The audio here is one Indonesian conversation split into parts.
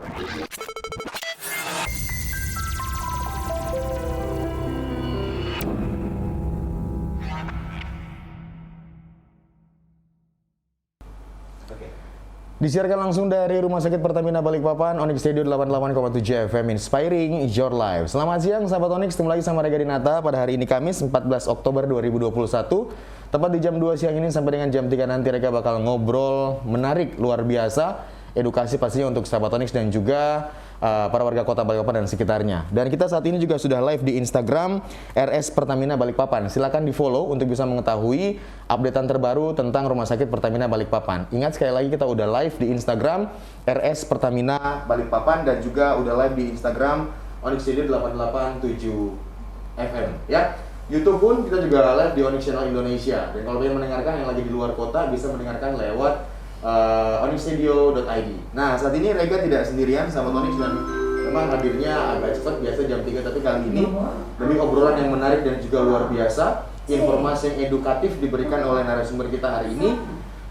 Disiarkan langsung dari Rumah Sakit Pertamina Balikpapan, Onyx Radio 88,7 FM, Inspiring Your Life. Selamat siang sahabat Onyx, ketemu lagi sama Rega Dinata pada hari ini Kamis 14 Oktober 2021. Tepat di jam 2 siang ini sampai dengan jam 3 nanti Rega bakal ngobrol menarik luar biasa, edukasi pastinya untuk sahabat Onyx dan juga para warga kota Balikpapan dan sekitarnya. Dan kita saat ini juga sudah live di Instagram RS Pertamina Balikpapan. Silakan di follow untuk bisa mengetahui updatean terbaru tentang Rumah Sakit Pertamina Balikpapan. Ingat sekali lagi kita udah live di Instagram RS Pertamina Balikpapan dan juga udah live di Instagram Onyx Radio 88.7 FM ya. YouTube pun kita juga live di Onyx Channel Indonesia. Dan kalau ingin mendengarkan yang lagi di luar kota bisa mendengarkan lewat onyxradio.id. Nah, saat ini Rega tidak sendirian sama Onyx dan memang hadirnya agak cepat, biasa jam 3, tapi kali ini demi obrolan yang menarik dan juga luar biasa, informasi yang edukatif diberikan oleh narasumber kita hari ini.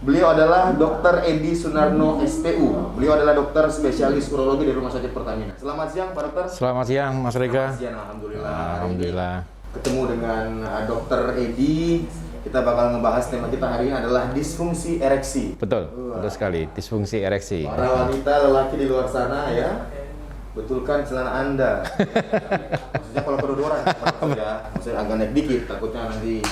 Beliau adalah Dr. Edi Sunarno SPU. Beliau adalah dokter spesialis urologi dari Rumah Sakit Pertamina. Selamat siang Pak Dokter. Selamat siang Mas Rega. Selamat siang, alhamdulillah. Alhamdulillah. Ketemu dengan Dr. Edi. Kita bakal ngebahas tema kita hari ini adalah disfungsi ereksi. Betul, betul sekali, disfungsi ereksi. Para wanita, lelaki di luar sana ya, betulkan celana Anda. Maksudnya kalau kedodoran, maksudnya agak naik dikit, takutnya nanti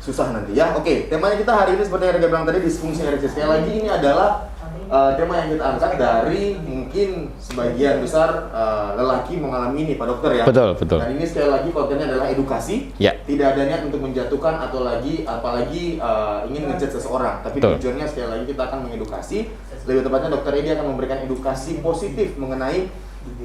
susah nanti ya. Oke, temanya kita hari ini seperti yang Rega bilang tadi, disfungsi ereksi. Sekali lagi ini adalah tema yang kita angkat dari mungkin sebagian besar lelaki mengalami ini Pak Dokter ya. Betul, betul. Dan ini sekali lagi kontennya adalah edukasi. Ya. Tidak ada niat untuk menjatuhkan atau apalagi ingin ngejudge seseorang. Tapi Betul. tujuannya sekali lagi kita akan mengedukasi. Lebih tepatnya Dokter Edi akan memberikan edukasi positif mengenai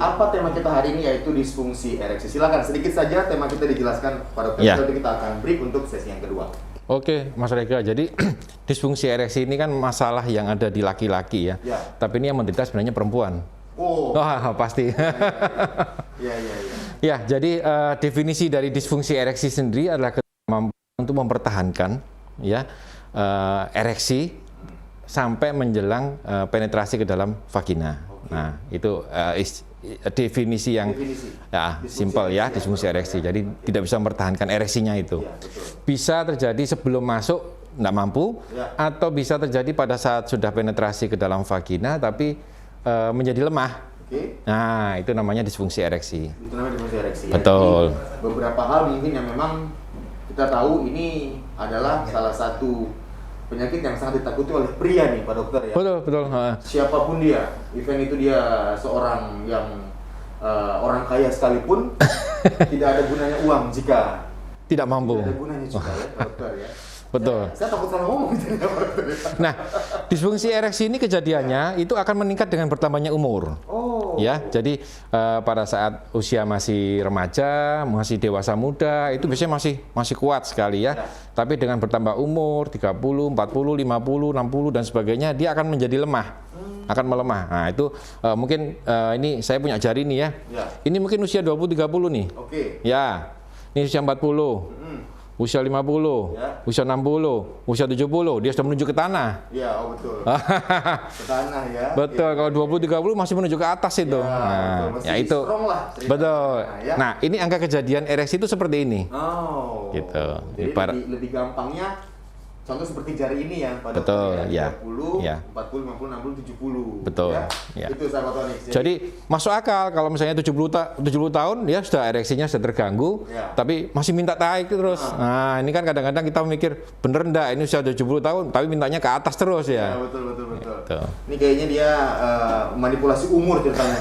apa tema kita hari ini, yaitu disfungsi ereksi. Silakan sedikit saja tema kita dijelaskan Pak Dokter. Ya. Nanti kita akan break untuk sesi yang kedua. Oke, Mas Rega. Jadi disfungsi ereksi ini kan masalah yang ada di laki-laki ya. Ya. Tapi ini yang menderita sebenarnya perempuan. Oh. Wah, pasti. Iya. Ya, jadi definisi dari disfungsi ereksi sendiri adalah kemampuan untuk mempertahankan ya ereksi sampai menjelang penetrasi ke dalam vagina. Oke. Nah, itu definisi yang ya, simple ya, disfungsi ereksi. Jadi tidak bisa mempertahankan ereksinya itu. Ya, betul. Bisa terjadi sebelum masuk tidak mampu, Ya. atau bisa terjadi pada saat sudah penetrasi ke dalam vagina tapi menjadi lemah. Oke. Nah, itu namanya disfungsi ereksi. Itu namanya disfungsi ereksi. Betul. Jadi, beberapa hal mungkin yang memang kita tahu ini adalah salah satu penyakit yang sangat ditakuti oleh pria nih Pak Dokter ya. Betul, betul. Siapapun dia, even itu dia seorang yang orang kaya sekalipun, tidak ada gunanya uang jika Tidak mampu. tidak ada gunanya juga ya Pak Dokter ya. Betul. Saya takut salah ngomong gitu ya Pak Dokter. Nah, disfungsi ereksi ini kejadiannya itu akan meningkat dengan bertambahnya umur. Oh. Ya, jadi pada saat usia masih remaja, masih dewasa muda, itu biasanya masih kuat sekali ya. Tapi dengan bertambah umur 30, 40, 50, 60 dan sebagainya, dia akan menjadi lemah. Akan melemah. Nah, itu mungkin ini saya punya jari nih ya. Ya. Ini mungkin usia 20 30 nih. Oke. Ya. Ini usia 40. Usia 50, Ya. usia 60, usia 70, dia sudah menuju ke tanah. Iya, oh betul. Ke tanah ya. Betul, kalau 20-30 masih menuju ke atas itu. Ya, Nah, betul. ya Masih itu. strong lah ceritanya. Betul. Ya. Nah, ini angka kejadian ereksi itu seperti ini. Oh. Gitu. Jadi Ibarat- lebih gampangnya contoh seperti jari ini ya Pak Betul, Dokter ya. 30, Ya. 40, 50, 60, 70. Betul, Ya. ya. Itu sahabat Onyx. Jadi masuk akal kalau misalnya 70 tahun ya sudah ereksinya sudah terganggu, Ya. tapi masih minta naik terus. Nah, ini kan kadang-kadang kita mikir bener enggak ini sudah 70 tahun tapi mintanya ke atas terus Ya, ya. betul. Gitu. Ini kayaknya dia manipulasi umur ceritanya.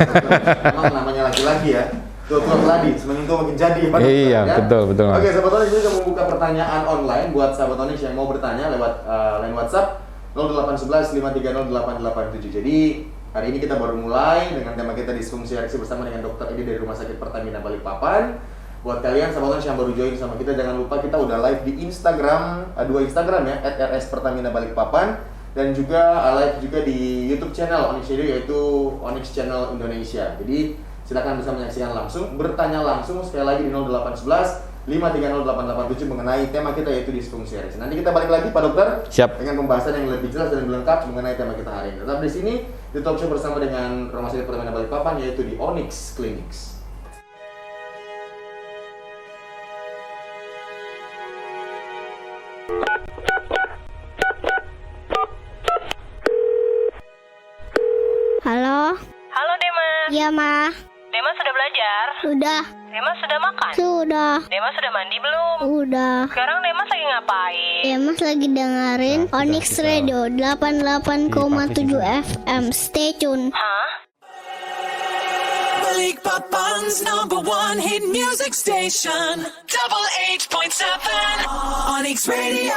Memang namanya laki-laki ya. Tua-tua keladi, semakin tua makin jadi Pak Dokter, Iya, ya. betul. Oke, sahabat Onyx, kita membuka pertanyaan online buat sahabat Onyx yang mau bertanya lewat line WhatsApp 0811 530 887. Jadi hari ini kita baru mulai dengan tema kita disfungsi ereksi bersama dengan Dokter Edi dari Rumah Sakit Pertamina Balikpapan. Buat kalian sahabat Onyx yang baru join sama kita, jangan lupa kita udah live di Instagram, dua Instagram ya, @rs_pertamina Balikpapan, dan juga live juga di YouTube channel Onyx Radio, yaitu Onyx Channel Indonesia. Jadi silakan bisa menyaksikan langsung, bertanya langsung sekali lagi di 0811 5308887 mengenai tema kita yaitu disfungsi ereksi. Nanti kita balik lagi Pak Dokter. Siap. Dengan pembahasan yang lebih jelas dan lebih lengkap mengenai tema kita hari ini. Tetap di sini di talk show bersama dengan Rumah Sakit Pertamina Balikpapan yaitu di Onyx Clinics. Halo? Halo Dema, Iya, Ma. Dema sudah belajar? Sudah. Dema sudah makan? Sudah. Dema sudah mandi belum? Udah. Sekarang Dema lagi ngapain? Mas lagi dengerin Nah, Onyx kita- Radio 88,7 FM. Stay tune. Hah? Balikpapan's #1 hit music station, Double 8.7 Onyx Radio.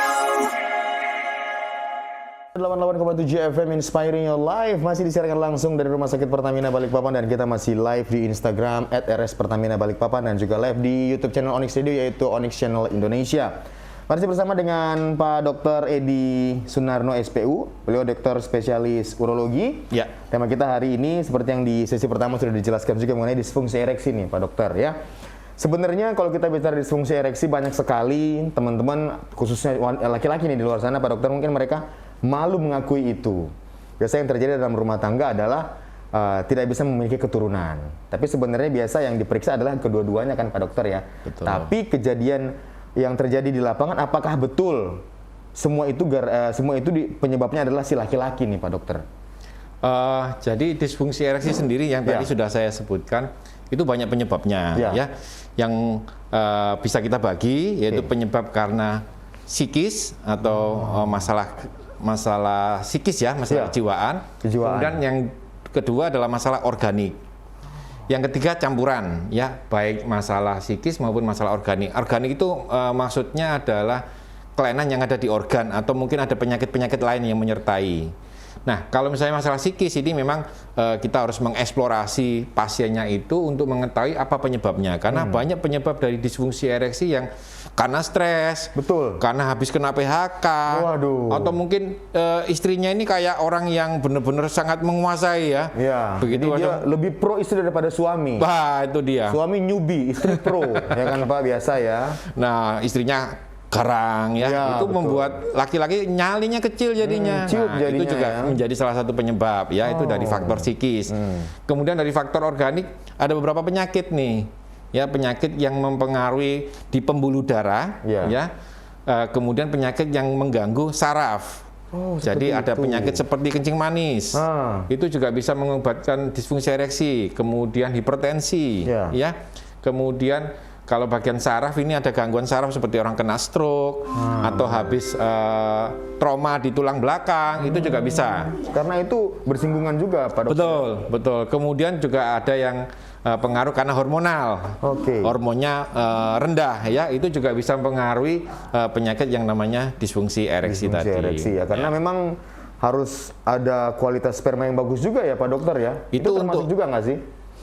88,7 FM Inspiring Your Life masih disiarkan langsung dari Rumah Sakit Pertamina Balikpapan dan kita masih live di Instagram @rs_pertamina Balikpapan dan juga live di YouTube channel Onyx Radio yaitu Onyx Channel Indonesia. Masih bersama dengan Pak Dr. Edi Sunarno SPU, beliau dokter spesialis urologi. Ya. Tema kita hari ini seperti yang di sesi pertama sudah dijelaskan juga mengenai disfungsi ereksi nih Pak Dokter ya. Sebenarnya kalau kita bicara disfungsi ereksi banyak sekali teman-teman khususnya laki-laki nih di luar sana Pak Dokter mungkin mereka malu mengakui itu. Biasa yang terjadi dalam rumah tangga adalah tidak bisa memiliki keturunan. Tapi sebenarnya biasa yang diperiksa adalah kedua-duanya kan Pak Dokter ya. Betul. Tapi kejadian yang terjadi di lapangan apakah betul semua itu penyebabnya adalah si laki-laki nih Pak Dokter? Jadi disfungsi ereksi sendiri yang tadi Ya. sudah saya sebutkan itu banyak penyebabnya Ya. ya. Yang bisa kita bagi yaitu Oke. penyebab karena psikis atau masalah psikis ya, masalah Ya. kejiwaan. Kejiwaan. Kemudian yang kedua adalah masalah organik. Yang ketiga campuran ya, baik masalah psikis maupun masalah organik. Organik itu maksudnya adalah kelainan yang ada di organ atau mungkin ada penyakit-penyakit lain yang menyertai. Nah, kalau misalnya masalah psikis ini memang kita harus mengeksplorasi pasiennya itu untuk mengetahui apa penyebabnya. Karena banyak penyebab dari disfungsi ereksi yang karena stres, Betul. karena habis kena PHK, Waduh. atau mungkin istrinya ini kayak orang yang benar-benar sangat menguasai ya. Ya. Begitu Jadi dia macam- lebih pro istri daripada suami. Wah, itu dia. Suami newbie, istri pro, ya kan Pak biasa ya. Nah, istrinya garang ya, Ya, itu betul. membuat laki-laki nyalinya kecil jadinya. ciut Nah, jadinya itu juga ya. menjadi salah satu penyebab ya, itu dari faktor psikis. Kemudian dari faktor organik ada beberapa penyakit nih. Ya, penyakit yang mempengaruhi di pembuluh darah Ya. ya. Kemudian penyakit yang mengganggu saraf. Oh, Jadi seperti ada itu. penyakit seperti kencing manis. Itu juga bisa mengakibatkan disfungsi ereksi, kemudian hipertensi, Ya. ya. Kemudian kalau bagian saraf ini ada gangguan saraf seperti orang kena stroke atau habis trauma di tulang belakang, itu juga bisa. Karena itu bersinggungan juga Pak Dokter. Betul, betul. Kemudian juga ada yang pengaruh karena hormonal. Oke. Hormonnya rendah ya, itu juga bisa mempengaruhi penyakit yang namanya disfungsi ereksi Disfungsi tadi. ereksi ya. Karena memang harus ada kualitas sperma yang bagus juga ya Pak Dokter ya. Itu termasuk untuk- juga nggak sih?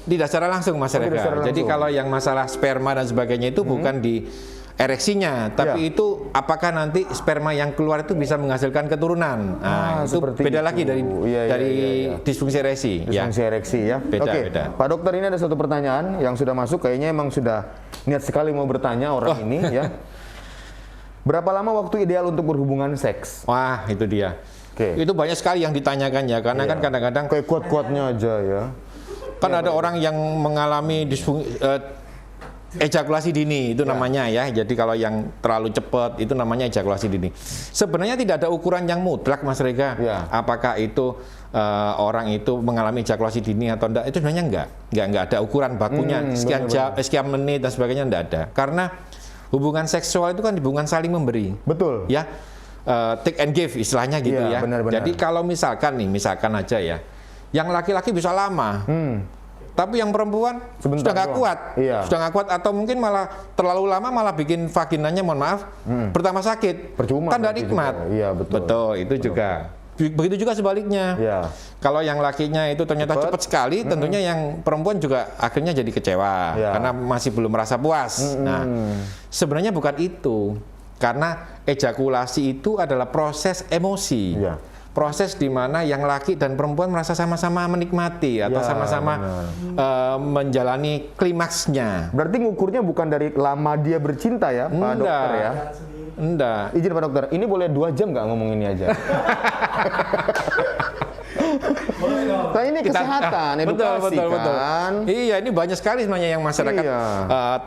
Tidak secara langsung Mas tidak Rega. secara Jadi langsung. kalau yang masalah sperma dan sebagainya itu bukan di ereksinya, tapi Ya. itu apakah nanti sperma yang keluar itu bisa menghasilkan keturunan. Nah, itu seperti beda itu. lagi dari Iya, iya, iya, iya. disfungsi ereksi. Disfungsi ereksi ya. Beda, Oke, beda. Pak Dokter ini ada satu pertanyaan yang sudah masuk. Kayaknya emang sudah niat sekali mau bertanya orang ini ya. Berapa lama waktu ideal untuk berhubungan seks? Wah, itu dia. Oke. Itu banyak sekali yang ditanyakan ya, karena kan Iya. kadang-kadang Kayak kuat-kuatnya aja ya. kan ada orang yang mengalami ejakulasi dini itu namanya ya. Jadi kalau yang terlalu cepat itu namanya ejakulasi dini. Sebenarnya tidak ada ukuran yang mutlak Mas Rega. Ya. Apakah itu orang itu mengalami ejakulasi dini atau enggak? Itu sebenarnya enggak ada ukuran bakunya sekian jam, sekian menit dan sebagainya enggak ada. Karena hubungan seksual itu kan hubungan saling memberi. Betul. Ya. Take and give istilahnya gitu Iya, ya. benar-benar. Jadi kalau misalkan aja ya, yang laki-laki bisa lama, tapi yang perempuan Sebentar sudah nggak doang. kuat, Iya. sudah nggak kuat atau mungkin malah terlalu lama malah bikin vaginanya, mohon maaf, pertama sakit, Percuma kan nggak nanti nikmat. juga. Iya, betul. itu juga. Begitu juga sebaliknya. Iya. Kalau yang lakinya itu ternyata Cepat. cepat sekali, tentunya yang perempuan juga akhirnya jadi kecewa Iya. karena masih belum merasa puas. Nah, sebenarnya bukan itu. Karena ejakulasi itu adalah proses emosi. Iya. proses di mana yang laki dan perempuan merasa sama-sama menikmati atau Ya, sama-sama menjalani klimaksnya. Berarti ngukurnya bukan dari lama dia bercinta ya, Pak Dokter ya? Enggak. Izin Pak Dokter, ini boleh 2 jam nggak ngomong ini aja? Nah ini kesehatan, edukasi kan? Iya, ini banyak sekali sebenarnya yang masyarakat Iya.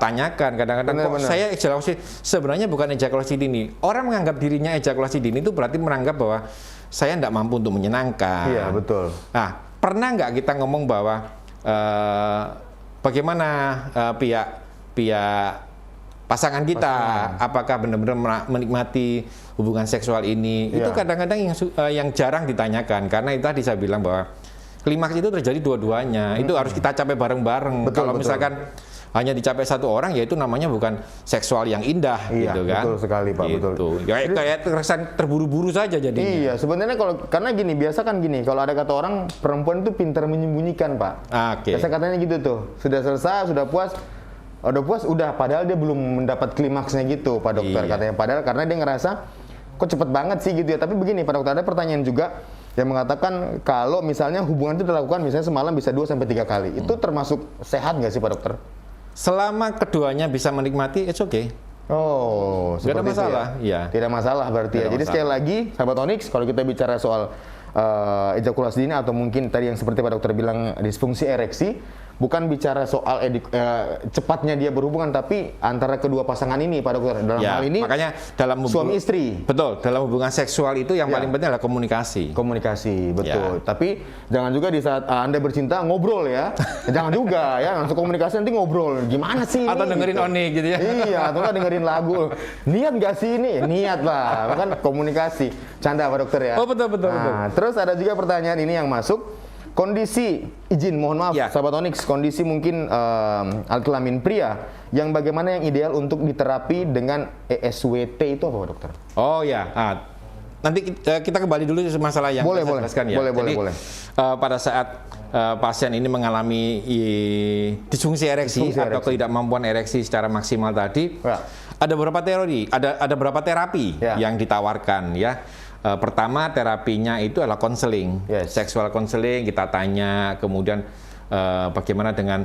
Tanyakan. Kadang-kadang kok Benar-benar. saya ejakulasi, sebenarnya bukan ejakulasi dini. Orang menganggap dirinya ejakulasi dini itu berarti menganggap bahwa saya tidak mampu untuk menyenangkan. Iya, betul. Nah, pernah nggak kita ngomong bahwa bagaimana pihak pasangan kita, apakah benar-benar menikmati hubungan seksual ini? Iya. Itu kadang-kadang yang jarang ditanyakan, karena itu tadi saya bilang bahwa klimaks itu terjadi dua-duanya. Itu harus kita capai bareng-bareng. Betul, Kalau betul. misalkan hanya dicapai satu orang, ya itu namanya bukan seksual yang indah, Iya, gitu kan? betul sekali, Pak, betul. Gitu. Kayak terkesan terburu-buru saja jadinya. Iya, sebenarnya karena gini, biasa kan gini, kalau ada kata orang perempuan itu pintar menyembunyikan, Pak. Oke. Biasa katanya gitu tuh, sudah selesai, sudah puas, padahal dia belum mendapat klimaksnya gitu, Pak Dokter Iya. katanya. Padahal karena dia ngerasa kok cepet banget sih gitu ya. Tapi begini, Pak Dokter, ada pertanyaan juga yang mengatakan kalau misalnya hubungan itu dilakukan misalnya semalam bisa 2-3 kali, itu termasuk sehat nggak sih, Pak Dokter? Selama keduanya bisa menikmati, it's okay. Oh, Nggak ada seperti itu masalah, iya. Tidak masalah berarti Nggak ya. ada Jadi masalah. sekali lagi, sahabat Onyx, kalau kita bicara soal ejakulasi dini atau mungkin tadi yang seperti Pak Dokter bilang disfungsi ereksi, bukan bicara soal cepatnya dia berhubungan, tapi antara kedua pasangan ini, Pak Dokter. Dalam Ya, hal ini, makanya dalam suami istri. Betul, dalam hubungan seksual itu yang Ya. paling penting adalah komunikasi. Komunikasi, betul. Ya. Tapi jangan juga di saat Anda bercinta ngobrol ya. Jangan juga ya, langsung komunikasi nanti ngobrol. Gimana sih ini? Atau dengerin Onik gitu ya. Iya, atau nggak dengerin lagu. Niat nggak sih ini? Niat lah, kan komunikasi. Canda Pak Dokter ya. Oh, betul. Terus ada juga pertanyaan ini yang masuk. Kondisi, izin mohon maaf, Ya. sahabat Onyx, kondisi mungkin alat kelamin pria yang bagaimana yang ideal untuk diterapi dengan ESWT itu apa, Pak Dokter? Oh ya, nanti kita kembali dulu masalah yang Boleh, saya boleh. jelaskan ya. Boleh, Jadi, boleh. pada saat pasien ini mengalami disfungsi ereksi Disfungsi atau ereksi. ketidakmampuan ereksi secara maksimal tadi, Ya. ada beberapa teori, ada beberapa terapi Ya. yang ditawarkan ya. Pertama, terapinya itu adalah konseling, Yes. seksual konseling. Kita tanya, kemudian bagaimana dengan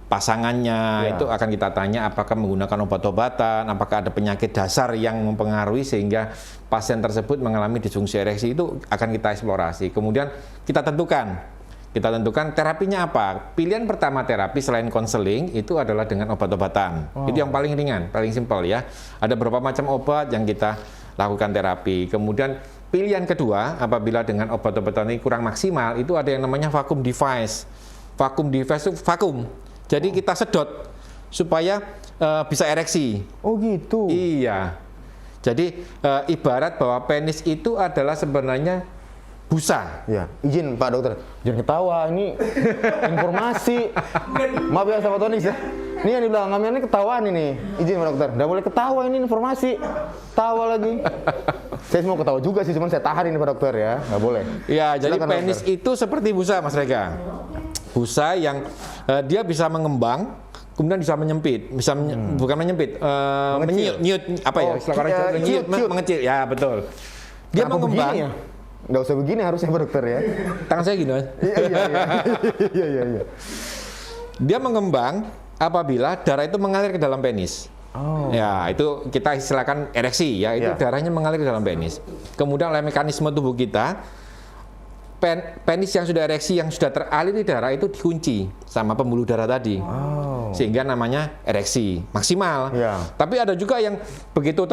pasangannya, Ya. itu akan kita tanya apakah menggunakan obat-obatan, apakah ada penyakit dasar yang mempengaruhi sehingga pasien tersebut mengalami disfungsi ereksi, itu akan kita eksplorasi. Kemudian kita tentukan terapinya apa. Pilihan pertama terapi selain konseling itu adalah dengan obat-obatan. Itu yang paling ringan, paling simpel ya. Ada beberapa macam obat yang kita lakukan terapi. Kemudian pilihan kedua, apabila dengan obat-obatan ini kurang maksimal, itu ada yang namanya vacuum device. Vacuum device itu vakum. Jadi kita sedot supaya bisa ereksi. Oh gitu. Iya. Jadi ibarat bahwa penis itu adalah sebenarnya busa. Ya, izin Pak Dokter, jangan ketawa, ini informasi. Maaf ya sahabat Onyx ya. Ini yang dibilang ngamen ini ketawaan ini. Izin Pak Dokter, nggak boleh ketawa, ini informasi. Tawa lagi. Saya mau ketawa juga sih, cuman saya tahan ini Pak Dokter ya, nggak boleh. Ya, jadi Silakan, penis Dokter. itu seperti busa, Mas Rega. Busa yang dia bisa mengembang, kemudian bisa menyempit, bukan menyempit, nyut, apa ya? Oh, Istilah orang Jawa, ciut. mengecil. Ya, betul. Dia Kenapa mengembang. begini ya? Nggak usah begini harusnya Pak Dokter ya. Tangan saya gini, Mas. Iya. Dia mengembang apabila darah itu mengalir ke dalam penis. Oh. Ya, itu kita istilahkan ereksi ya, itu Ya. darahnya mengalir ke dalam penis. Kemudian oleh mekanisme tubuh kita, penis yang sudah ereksi, yang sudah teraliri darah itu dikunci sama pembuluh darah tadi. Sehingga namanya ereksi maksimal. Ya. Tapi ada juga yang begitu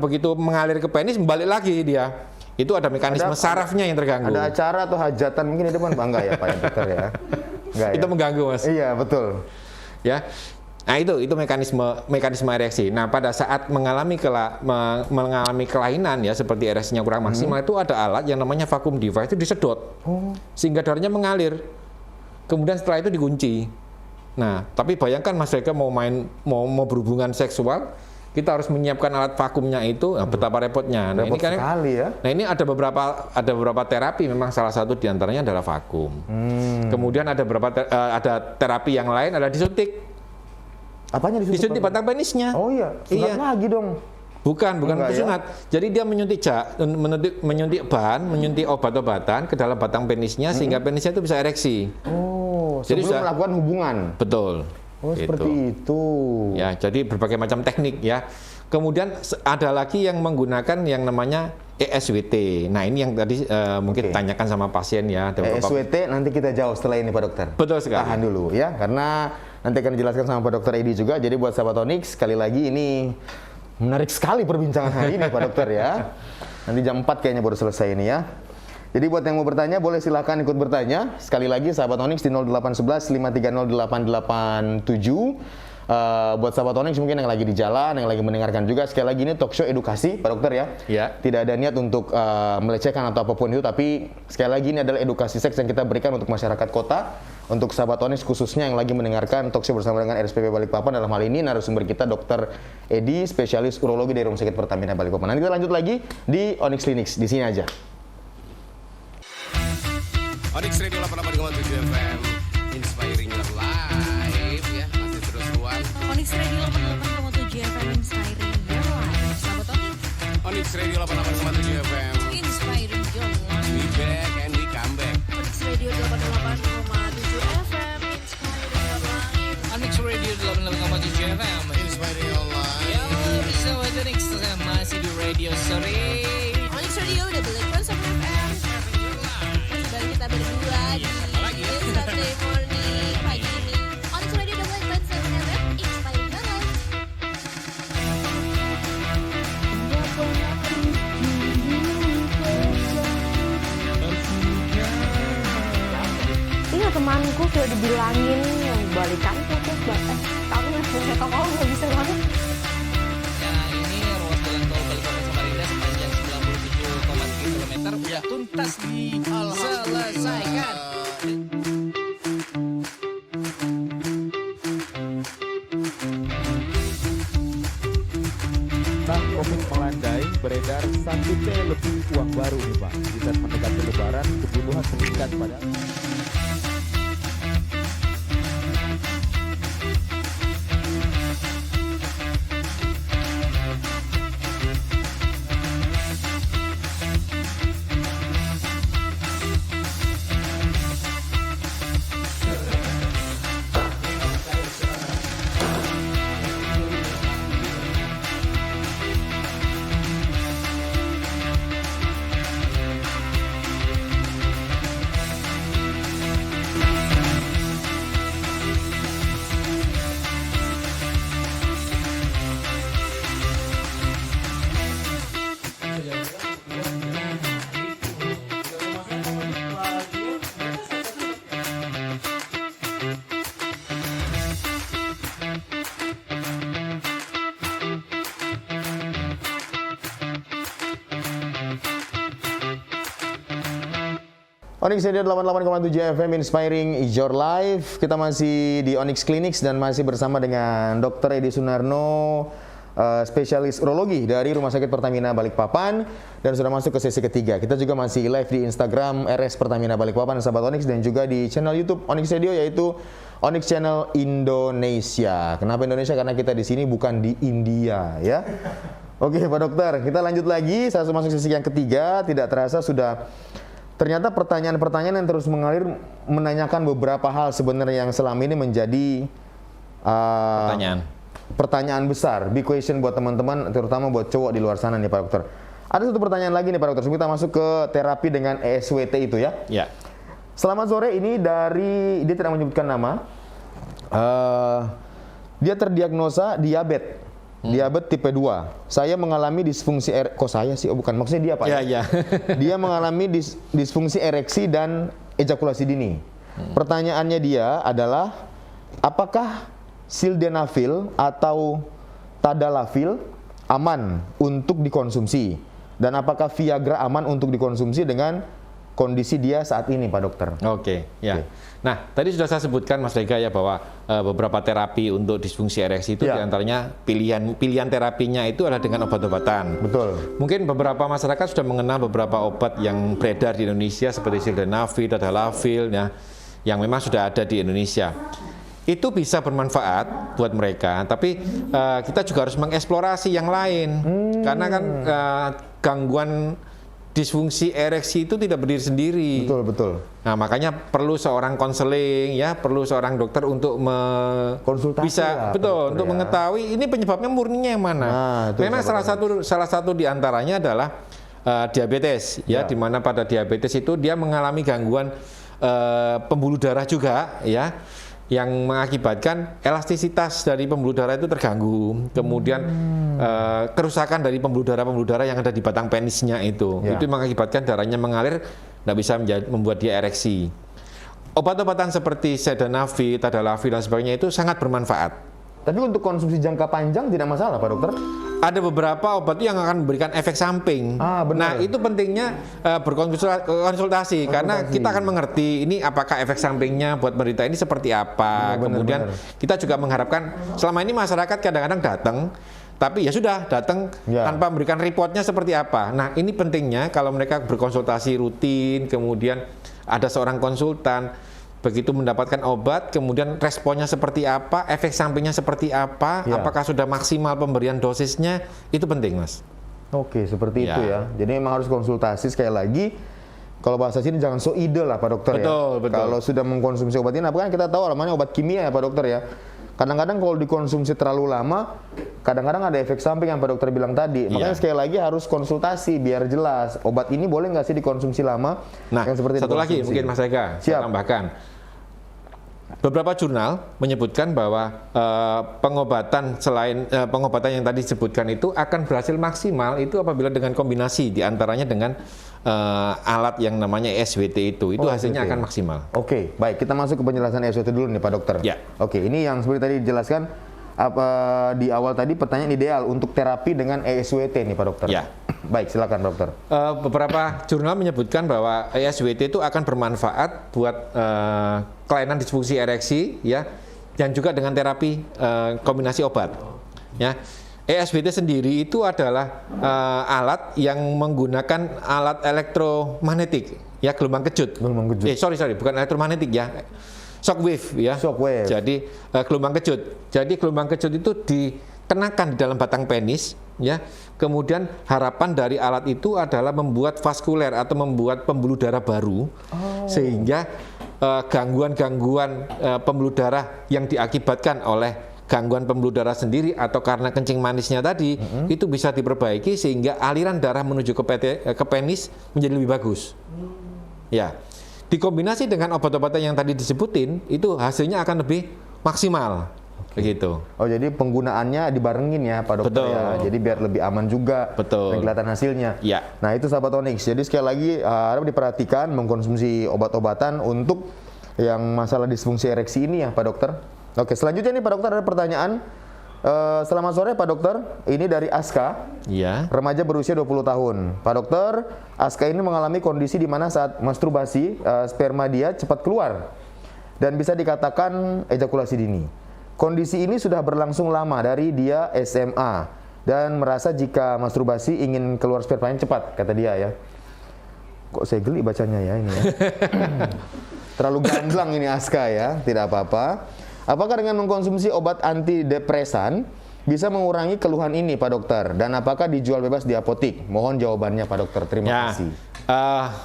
begitu mengalir ke penis balik lagi dia. Itu ada mekanisme sarafnya yang terganggu. Ada acara atau hajatan mungkin di depan, Pak? Enggak ya Pak ya, Dokter ya? Enggak Itu ya? mengganggu, Mas. Iya, betul. Ya. Nah, itu mekanisme ereksi. Nah, pada saat mengalami kelainan ya seperti ereksinya kurang maksimal, itu ada alat yang namanya vacuum device, itu disedot. Sehingga darahnya mengalir. Kemudian setelah itu dikunci. Nah, tapi bayangkan Mas Rega mau berhubungan seksual, kita harus menyiapkan alat vakumnya itu, betapa repotnya. Nah, Repot ini kan sekali ya. Nah, ini ada beberapa terapi, memang salah satu diantaranya adalah vakum. Kemudian ada ada terapi yang lain, ada disuntik. Apanya Disuntik Pak? batang penisnya. Oh iya, sunat Iya. lagi dong. Bukan Enggak, ya? sunat. Jadi dia menyuntik bahan, menyuntik obat-obatan ke dalam batang penisnya sehingga penisnya itu bisa ereksi. Oh, Jadi sebelum sudah- melakukan hubungan. Betul. Oh, Gitu. seperti itu. Ya, jadi berbagai macam teknik ya. Kemudian ada lagi yang menggunakan yang namanya ESWT. Nah, ini yang tadi mungkin Oke. tanyakan sama pasien ya. Ada beberapa- ESWT nanti kita jauh setelah ini Pak Dokter. Betul sekali. Tahan dulu ya, karena nanti akan dijelaskan sama Pak Dokter Edi juga. Jadi buat sahabat Onyx, sekali lagi ini menarik sekali perbincangan hari ini Pak Dokter ya. Nanti jam 4 kayaknya baru selesai ini ya. Jadi buat yang mau bertanya, boleh silahkan ikut bertanya. Sekali lagi sahabat Onyx di 0811 530 887. Buat sahabat Onyx mungkin yang lagi di jalan, yang lagi mendengarkan juga, sekali lagi ini talk show edukasi Pak Dokter ya. Ya. Tidak ada niat untuk melecehkan atau apapun itu, tapi sekali lagi ini adalah edukasi seks yang kita berikan untuk masyarakat kota, untuk sahabat Onyx khususnya yang lagi mendengarkan talk show bersama dengan RSPP Balikpapan. Dalam hal ini narasumber kita Dr. Edi, spesialis urologi dari Rumah Sakit Pertamina Balikpapan. Nanti kita lanjut lagi di Onyx Clinics, di sini aja. Onyx Radio 88,7 FM, inspiring your life ya, masih terus ruang. Onyx Radio 88,7 FM Inspiring Your Life. Sahabat Onyx, Onyx Radio 88,7 FM, Inspiring Your Life. we back and we come back. Onyx Radio 88,7 FM Inspiring Your Life. Onyx Radio 88,7 FM. Inspiring your life. Ya, bersama Onyx masih di radio sore. Onyx Radio udah balik konsep FM. Terus baru kita berdua di Saturday morning pagi ini. Onyx Radio udah balik konsep FM. Inspiring Your Life. Iya temanku sudah dibilangin yang balikan putus bahkan kamu nggak mau nggak bisa banget. Ya, ini ruas jalan tol Balikpapan Samarinda sepanjang 97,3 km udah tuntas diselesaikan. Saat Covid melandai, beredar 1T lebih uang baru nih Pak. Di saat mendekati Lebaran, kebutuhan meningkat pada. Onyx Radio 88,7 FM Inspiring Your Life. Kita masih di Onyx Clinics dan masih bersama dengan Dr. Edi Sunarno, spesialis urologi dari Rumah Sakit Pertamina Balikpapan, dan sudah masuk ke sesi ketiga. Kita juga masih live di Instagram RS Pertamina Balikpapan sahabat Onyx, dan juga di channel YouTube Onyx Radio yaitu Onyx Channel Indonesia. Kenapa Indonesia? Karena kita di sini bukan di India ya. Oke Pak Dokter, kita lanjut lagi. Saya masuk sesi yang ketiga. Tidak terasa sudah ternyata pertanyaan-pertanyaan yang terus mengalir menanyakan beberapa hal sebenarnya yang selama ini menjadi pertanyaan besar, big question buat teman-teman, terutama buat cowok di luar sana nih Pak Dokter. Ada satu pertanyaan lagi nih Pak Dokter, sebelum kita masuk ke terapi dengan ESWT itu ya. Ya. Selamat sore, ini dari, dia tidak menyebutkan nama, dia terdiagnosa diabetes. Diabetes tipe 2. Saya mengalami disfungsi kok saya sih? Oh bukan, maksudnya dia Pak. Ya. Dia mengalami disfungsi ereksi dan ejakulasi dini. Pertanyaannya dia adalah, apakah sildenafil atau tadalafil aman untuk dikonsumsi? Dan apakah Viagra aman untuk dikonsumsi dengan kondisi dia saat ini Pak Dokter? Oke, ya. Nah, tadi sudah saya sebutkan Mas Rega ya bahwa beberapa terapi untuk disfungsi ereksi itu diantaranya pilihan terapinya itu adalah dengan obat-obatan. Betul. Mungkin beberapa masyarakat sudah mengenal beberapa obat yang beredar di Indonesia seperti sildenafil, tadalafil, ya, yang memang sudah ada di Indonesia. itu bisa bermanfaat buat mereka, tapi kita juga harus mengeksplorasi yang lain, karena kan gangguan disfungsi ereksi itu tidak berdiri sendiri. Betul. Nah, makanya perlu seorang konseling, ya, perlu seorang dokter untuk konsultasi bisa, ya, betul, untuk ya. mengetahui ini penyebabnya murninya yang mana. Memang salah satu diantaranya adalah diabetes, ya, di mana pada diabetes itu dia mengalami gangguan pembuluh darah juga, ya, yang mengakibatkan elastisitas dari pembuluh darah itu terganggu, kemudian kerusakan dari pembuluh darah yang ada di batang penisnya itu mengakibatkan darahnya mengalir, tidak bisa membuat dia ereksi. Obat-obatan seperti Sildenafil, Tadalafil dan sebagainya itu sangat bermanfaat. Tapi untuk konsumsi jangka panjang tidak masalah, Pak Dokter? Ada beberapa obat yang akan memberikan efek samping. Nah, itu pentingnya berkonsultasi karena kita akan mengerti ini apakah efek sampingnya buat penderita ini seperti apa. Kemudian kita juga mengharapkan, selama ini masyarakat kadang-kadang datang, tapi ya sudah datang tanpa memberikan reportnya seperti apa. Nah, ini pentingnya kalau mereka berkonsultasi rutin, kemudian ada seorang konsultan, begitu mendapatkan obat, kemudian responnya seperti apa, efek sampingnya seperti apa, apakah sudah maksimal pemberian dosisnya, itu penting, Mas. Oke, seperti itu ya. Jadi memang harus konsultasi sekali lagi. Kalau bahasa sini jangan so ide lah, Pak Dokter. Betul. Kalau sudah mengkonsumsi obat ini, kan kita tahu namanya obat kimia ya, Pak Dokter ya. Kadang-kadang kalau dikonsumsi terlalu lama, kadang-kadang ada efek samping yang Pak Dokter bilang tadi. Makanya sekali lagi harus konsultasi biar jelas. Obat ini boleh nggak sih dikonsumsi lama? Nah, yang seperti satu lagi mungkin Mas Eka, saya tambahkan. Beberapa jurnal menyebutkan bahwa pengobatan selain pengobatan yang tadi disebutkan itu akan berhasil maksimal itu apabila dengan kombinasi diantaranya dengan alat yang namanya SWT itu hasilnya akan maksimal. Oke, baik, kita masuk ke penjelasan SWT dulu nih, Pak Dokter. Ya. Oke, ini yang seperti tadi dijelaskan di awal tadi, pertanyaan ideal untuk terapi dengan ESWT nih, Pak Dokter. Ya. Baik, silakan Dokter. Beberapa jurnal menyebutkan bahwa ESWT itu akan bermanfaat buat kelainan disfungsi ereksi, ya, dan juga dengan terapi kombinasi obat. Ya, ESWT sendiri itu adalah alat yang menggunakan alat elektromagnetik, ya, gelombang kejut. Sorry, bukan elektromagnetik ya. Shockwave ya. Shockwave. Jadi gelombang kejut. Jadi gelombang kejut itu dikenakan di dalam batang penis, ya. Kemudian harapan dari alat itu adalah membuat vaskuler atau membuat pembuluh darah baru, sehingga gangguan-gangguan pembuluh darah yang diakibatkan oleh gangguan pembuluh darah sendiri atau karena kencing manisnya tadi itu bisa diperbaiki sehingga aliran darah menuju ke penis menjadi lebih bagus. Ya. Dikombinasi dengan obat-obatan yang tadi disebutin, itu hasilnya akan lebih maksimal. Begitu. Oh, jadi penggunaannya dibarengin ya, Pak Dokter. Betul. Ya. Jadi biar lebih aman juga. Betul. Dan kelihatan hasilnya. Ya. Nah, itu sahabat Onyx. Jadi sekali lagi harap diperhatikan mengkonsumsi obat-obatan untuk yang masalah disfungsi ereksi ini ya, Pak Dokter. Oke, selanjutnya nih Pak Dokter ada pertanyaan. Selamat sore Pak Dokter, ini dari Aska, remaja berusia 20 tahun. Pak Dokter, Aska ini mengalami kondisi di mana saat masturbasi sperma dia cepat keluar dan bisa dikatakan ejakulasi dini. Kondisi ini sudah berlangsung lama dari dia SMA dan merasa jika masturbasi ingin keluar spermanya cepat, kata dia ya. Kok saya geli bacanya ya ini ya. Terlalu gamblang ini Aska ya, tidak apa-apa. Apakah dengan mengkonsumsi obat antidepresan bisa mengurangi keluhan ini, Pak Dokter? Dan apakah dijual bebas di apotik? Mohon jawabannya, Pak Dokter. Terima kasih.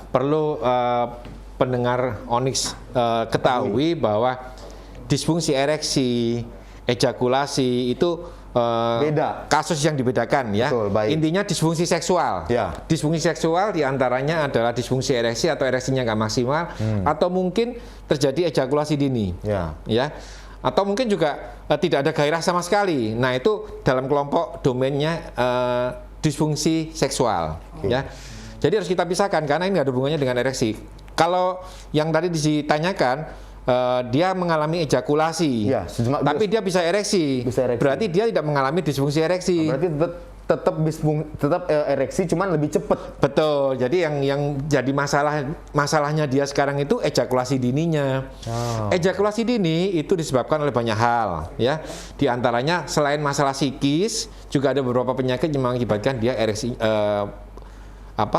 Perlu pendengar Onyx ketahui bahwa disfungsi ereksi, ejakulasi itu beda. Kasus yang dibedakan ya. Betul, baik. Intinya disfungsi seksual. Ya. Disfungsi seksual diantaranya adalah disfungsi ereksi atau ereksinya nggak maksimal, atau mungkin terjadi ejakulasi dini. Ya. Atau mungkin juga tidak ada gairah sama sekali. Nah, itu dalam kelompok domainnya disfungsi seksual. Ya. Jadi harus kita pisahkan karena ini ada hubungannya dengan ereksi. Kalau yang tadi ditanyakan, dia mengalami ejakulasi, tapi dia bisa ereksi. Berarti dia tidak mengalami disfungsi ereksi. Berarti tetap ereksi, cuman lebih cepat. Betul. Jadi yang jadi masalahnya dia sekarang itu ejakulasi dininya. Ejakulasi dini itu disebabkan oleh banyak hal, ya. Di antaranya selain masalah psikis, juga ada beberapa penyakit yang mengakibatkan dia ereksi.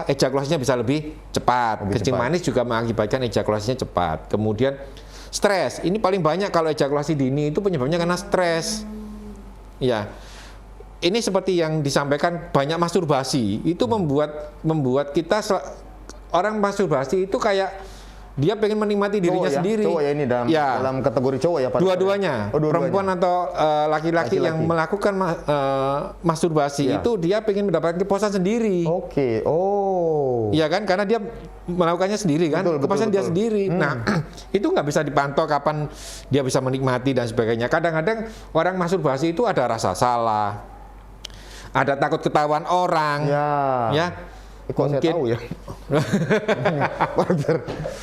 Ejakulasinya bisa lebih cepat. Kencing manis juga mengakibatkan ejakulasinya cepat. Kemudian Stres. Ini paling banyak kalau ejakulasi dini itu penyebabnya karena stres. Ya. Ini seperti yang disampaikan banyak masturbasi. Itu membuat kita orang masturbasi itu kayak dia pengen menikmati dirinya sendiri. Cowok ya ini dalam kategori cowok ya Pak. Dua-duanya, perempuan atau laki-laki yang melakukan masturbasi itu dia pengen mendapatkan kepuasan sendiri. Oke. Iya kan, karena dia melakukannya sendiri kan, kepuasan dia sendiri. Nah, itu nggak bisa dipantau kapan dia bisa menikmati dan sebagainya. Kadang-kadang orang masturbasi itu ada rasa salah, ada takut ketahuan orang, ya. Kok saya tahu ya?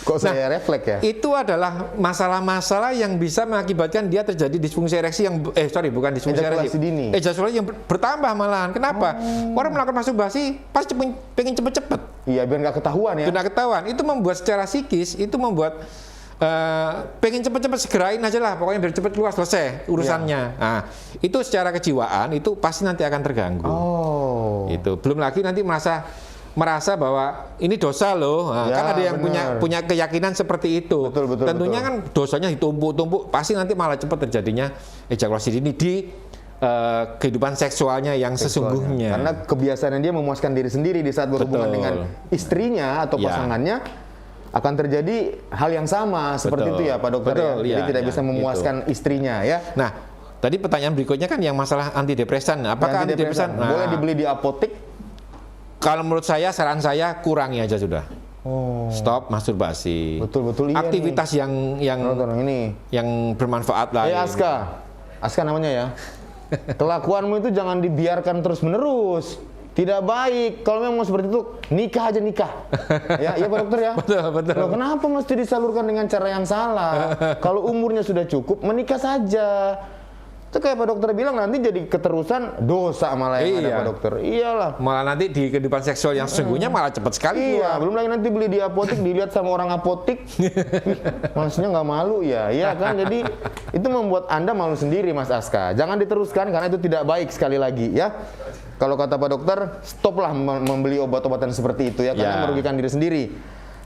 Kok saya refleks ya? Itu adalah masalah-masalah yang bisa mengakibatkan dia terjadi disfungsi ereksi yang bukan disfungsi ereksi dini. Ejakulasi yang bertambah malahan. Kenapa? Orang melakukan masturbasi pasti pengen cepet-cepet. Iya, biar nggak ketahuan ya. Biar nggak ketahuan. Itu membuat secara psikis itu membuat pengen cepet-cepet segerain aja lah, pokoknya biar cepet keluar selesai urusannya. Nah, itu secara kejiwaan itu pasti nanti akan terganggu. Itu belum lagi nanti merasa bahwa ini dosa loh, kan ada yang punya keyakinan seperti itu. Tentunya kan dosanya ditumpuk-tumpuk, pasti nanti malah cepat terjadinya ejakulasi dini di kehidupan seksualnya yang sesungguhnya. Karena kebiasaan dia memuaskan diri sendiri di saat berhubungan dengan istrinya atau pasangannya akan terjadi hal yang sama seperti itu ya Pak Dokter. Jadi tidak bisa memuaskan istrinya ya. Nah, tadi pertanyaan berikutnya kan yang masalah antidepresan. Apakah antidepresan boleh dibeli di apotek? Kalau menurut saya, saran saya kurangi aja sudah. Stop masturbasi. Betul-betul iya. Aktivitas yang bermanfaat lah. Aska namanya ya. Kelakuanmu itu jangan dibiarkan terus-menerus. Tidak baik. Kalau memang seperti itu, nikah aja nikah. Ya Pak Dokter ya. Betul. Loh, kenapa mesti disalurkan dengan cara yang salah? Kalau umurnya sudah cukup, menikah saja. Itu kayak Pak Dokter bilang nanti jadi keterusan dosa malah yang ada Pak Dokter. Iyalah. Malah nanti di kehidupan seksual yang sesungguhnya malah cepat sekali. Iya, belum lagi nanti beli di apotek dilihat sama orang apotek. Maksudnya nggak malu ya. Iya kan, jadi itu membuat Anda malu sendiri Mas Aska. Jangan diteruskan karena itu tidak baik sekali lagi ya. Kalau kata Pak Dokter, stoplah membeli obat-obatan seperti itu ya karena merugikan diri sendiri.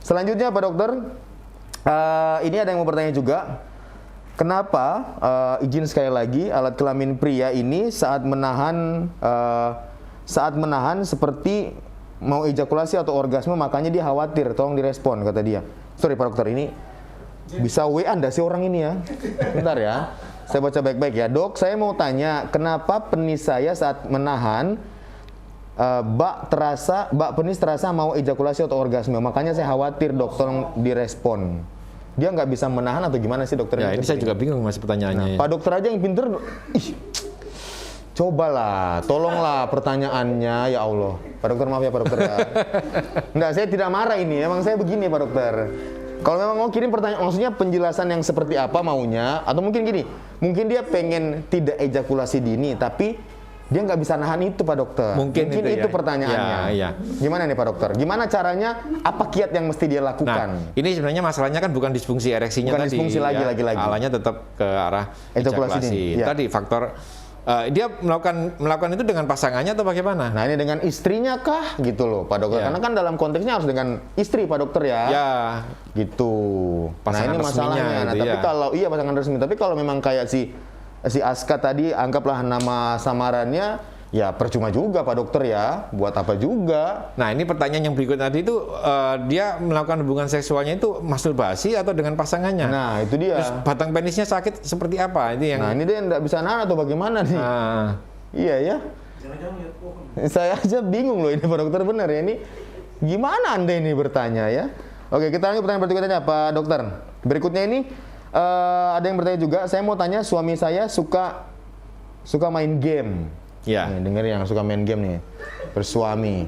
Selanjutnya Pak Dokter, ini ada yang mau bertanya juga. Kenapa izin sekali lagi alat kelamin pria ini saat menahan seperti mau ejakulasi atau orgasme, makanya dia khawatir, tolong direspon kata dia. Sorry Pak Dokter, ini bisa WA Anda sih orang ini ya. Bentar ya, saya baca baik-baik ya. Dok, saya mau tanya, kenapa penis saya saat menahan bak penis terasa mau ejakulasi atau orgasme, makanya saya khawatir dok, tolong direspon. Dia nggak bisa menahan atau gimana sih dokter? Ya, ini saya juga bingung masih pertanyaannya. Pak Dokter aja yang pinter. Cobalah, tolonglah pertanyaannya, ya Allah. Pak Dokter maaf ya Pak Dokter ya. Enggak, saya tidak marah ini, emang saya begini Pak Dokter. Kalau memang mau kirim pertanyaan, maksudnya penjelasan yang seperti apa maunya, atau mungkin gini, mungkin dia pengen tidak ejakulasi dini, tapi dia nggak bisa nahan itu Pak Dokter. Mungkin itu pertanyaannya. Ya. Gimana nih Pak Dokter? Gimana caranya? Apa kiat yang mesti dia lakukan? Nah, ini sebenarnya masalahnya kan bukan disfungsi ereksinya bukan tadi. Disfungsi lagi. Alanya tetap ke arah ejakulasi. Tadi faktor dia melakukan itu dengan pasangannya atau bagaimana? Nah, ini dengan istrinya kah? Gitu loh Pak Dokter. Karena kan dalam konteksnya harus dengan istri Pak Dokter ya. Ya. Gitu. Pasangan nah, ini masalahnya. Nah, tapi kalau pasangan resmi, tapi kalau memang kayak si Aska tadi, anggaplah nama samarannya, ya percuma juga Pak Dokter ya, buat apa juga. Nah, ini pertanyaan yang berikut tadi itu, dia melakukan hubungan seksualnya itu masturbasi atau dengan pasangannya? Nah, itu dia. Terus batang penisnya sakit seperti apa? Nah, ini dia nggak bisa nahan atau bagaimana nih? Iya ya. Saya aja bingung loh ini Pak Dokter, bener ya, ini gimana Anda ini bertanya ya? Oke, kita lanjut pertanyaan berikutnya Pak Dokter. Berikutnya ini ada yang bertanya juga, saya mau tanya, suami saya suka main game. Ya. Nih, dengerin yang suka main game nih, bersuami.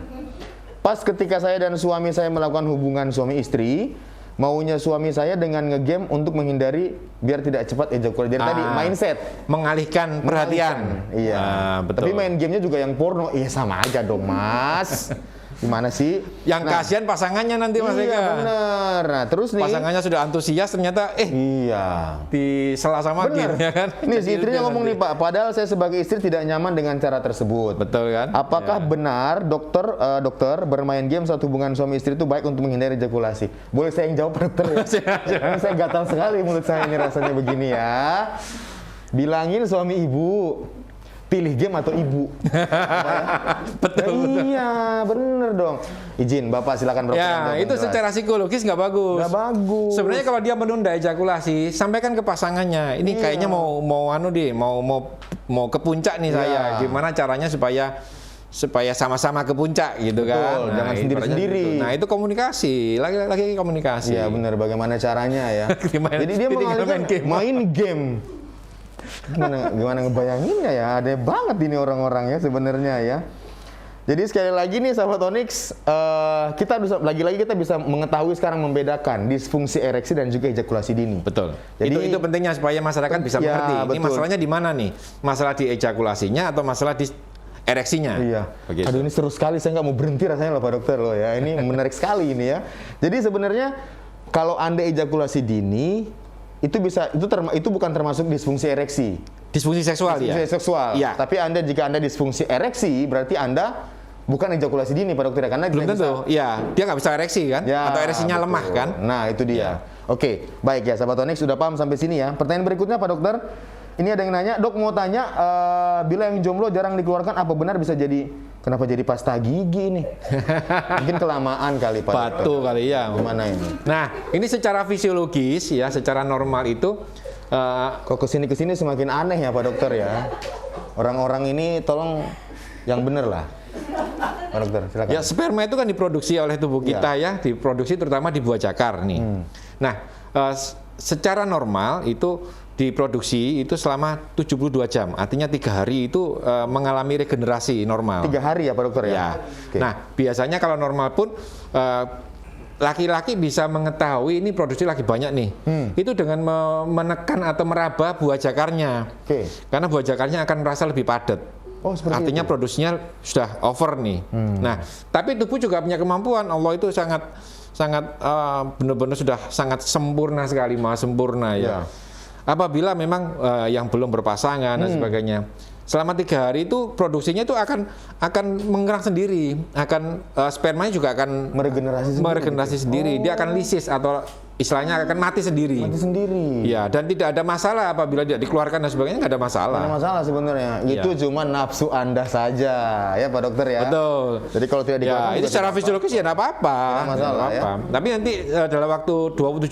Pas ketika saya dan suami saya melakukan hubungan suami istri, maunya suami saya dengan ngegame untuk menghindari biar tidak cepat ejakulasi. Jadi tadi mindset, mengalihkan perhatian. Iya. Betul. Tapi main gamenya juga yang porno, iya sama aja dong Mas. Gimana sih? Yang kasihan pasangannya nanti Mas Iya Ega. bener. Nah terus nih. Pasangannya sudah antusias ternyata Iya. disela sama Bener. ya kan. Ini si Jadi istrinya udah ngomong nanti. nih Pak, padahal saya sebagai istri tidak nyaman dengan cara tersebut. Betul kan? Apakah Ya. benar dokter bermain game saat hubungan suami istri itu baik untuk menghindari ejakulasi? Boleh saya yang jawab dokter ya? Karena saya gatal sekali mulut saya ini rasanya begini ya. Bilangin suami ibu, pilih game atau ibu. Betul. Iya, bener dong. Izin, Bapak silakan berperan. Ya, dong, itu jelas. secara psikologis nggak bagus. Nggak bagus. Sebenarnya kalau dia menunda ejakulasi, sampaikan ke pasangannya. Ini Iya. kayaknya mau ke puncak nih saya. Iya. Gimana caranya supaya sama-sama ke puncak gitu Betul, kan. jangan sendiri-sendiri. Gitu. Nah, itu komunikasi. Lagi komunikasi. Iya benar, bagaimana caranya ya. Jadi dia Ditinggal mengalihkan main game. Gimana ngebayanginnya ya, ada banget ini orang-orangnya sebenarnya ya. Jadi sekali lagi nih sahabat Onyx, kita bisa mengetahui sekarang membedakan disfungsi ereksi dan juga ejakulasi dini. Betul. Jadi itu pentingnya supaya masyarakat bisa Ya, mengerti. Ini betul. masalahnya di mana nih? Masalah di ejakulasinya atau masalah di ereksinya? Iya. Begitu. Aduh ini seru sekali, saya nggak mau berhenti rasanya loh Pak Dokter loh ya. Ini menarik sekali ini ya. Jadi sebenarnya kalau Anda ejakulasi dini itu bukan termasuk disfungsi ereksi. Disfungsi seksual ya? Disfungsi seksual. Iya. Tapi jika Anda disfungsi ereksi, berarti Anda bukan ejakulasi dini Pak Dokter, karena Belum tidak tentu. bisa- Iya, dia nggak bisa ereksi kan? Ya, Atau ereksinya betul. lemah kan? Nah, itu dia. Ya. Oke, baik ya sahabat Onyx, sudah paham sampai sini ya. Pertanyaan berikutnya Pak Dokter. Ini ada yang nanya, Dok mau tanya, bila yang jomblo jarang dikeluarkan, apa benar bisa kenapa jadi pasta gigi nih? Mungkin kelamaan kali Pak Dokter. Batu kali ya. Gimana ini? Nah, ini secara fisiologis ya, secara normal itu Kok kesini semakin aneh ya Pak Dokter ya. Orang-orang ini tolong yang bener lah. Pak Dokter, silakan. ya sperma itu kan diproduksi oleh tubuh kita ya, diproduksi terutama di buah jakar nih. Nah, secara normal itu diproduksi itu selama 72 jam, artinya 3 hari itu mengalami regenerasi normal. 3 hari ya Pak Dokter ya? Ya. Oke. Nah, biasanya kalau normal pun laki-laki bisa mengetahui ini produksi lagi banyak nih. Itu dengan menekan atau meraba buah jakarnya. Oke. Karena buah jakarnya akan merasa lebih padat. Oh, seperti Artinya itu. produksinya sudah over nih. Nah, tapi tubuh juga punya kemampuan. Allah itu sangat benar-benar sudah sangat sempurna sekali, maha sempurna ya. Apabila memang yang belum berpasangan dan sebagainya, selama 3 hari itu produksinya itu akan menggerak sendiri, spermanya juga akan meregenerasi sendiri. Dia akan lisis atau istilahnya akan mati sendiri. Mati sendiri. Ya, dan tidak ada masalah apabila tidak dikeluarkan dan sebagainya, nggak ada masalah. Nggak ada masalah sebenarnya. Iya. Itu cuma nafsu Anda saja, ya Pak Dokter ya. Betul. Jadi kalau tidak dikeluarkan Ya, itu juga secara tidak fisiologis ya nggak apa-apa. Nggak masalah, Nggak apa-apa. Tapi nanti dalam waktu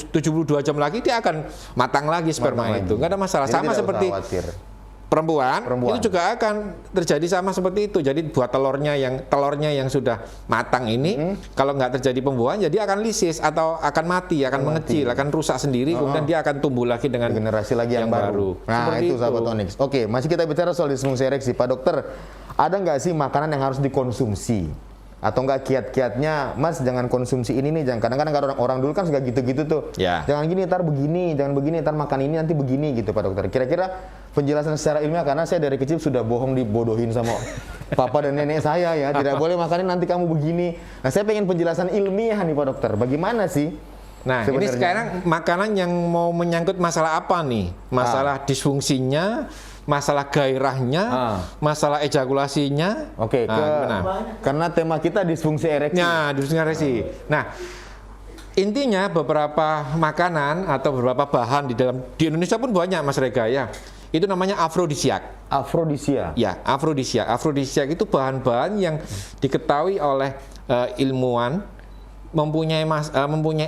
72 jam lagi dia akan matang lagi sperma Matang itu. lagi. Nggak ada masalah. Jadi Sama tidak usah seperti khawatir. perempuan, Perempuan. itu juga akan terjadi sama seperti itu. Jadi buat telurnya yang sudah matang ini, kalau nggak terjadi pembuahan, jadi akan lisis atau akan mati, akan mengecil, akan rusak sendiri, kemudian dia akan tumbuh lagi dengan generasi lagi yang baru. Nah, Seperti itu sahabat Onyx. Oke, masih kita bicara soal disfungsi ereksi. Pak Dokter, ada nggak sih makanan yang harus dikonsumsi? Atau enggak kiat-kiatnya, Mas jangan konsumsi ini nih, jangan. Kadang-kadang orang dulu kan suka gitu-gitu tuh. Ya. Jangan gini, ntar begini, jangan begini, ntar makan ini nanti begini gitu Pak Dokter. Kira-kira penjelasan secara ilmiah, karena saya dari kecil sudah bohong dibodohin sama papa dan nenek saya ya. Tidak boleh makanin nanti kamu begini. Nah, saya pengen penjelasan ilmiah nih Pak Dokter. Bagaimana sih? Nah, ini sebenarnya? sekarang makanan yang mau menyangkut masalah apa nih? Masalah disfungsinya, masalah gairahnya, masalah ejakulasinya. Oke, gimana? karena tema kita disfungsi ereksi. Nah, disfungsi ereksi. Nah, intinya beberapa makanan atau beberapa bahan di Indonesia pun banyak Mas Rega ya. Itu namanya afrodisiak. Afrodisia. Ya, afrodisiak. Afrodisiak itu bahan-bahan yang diketahui oleh ilmuwan mempunyai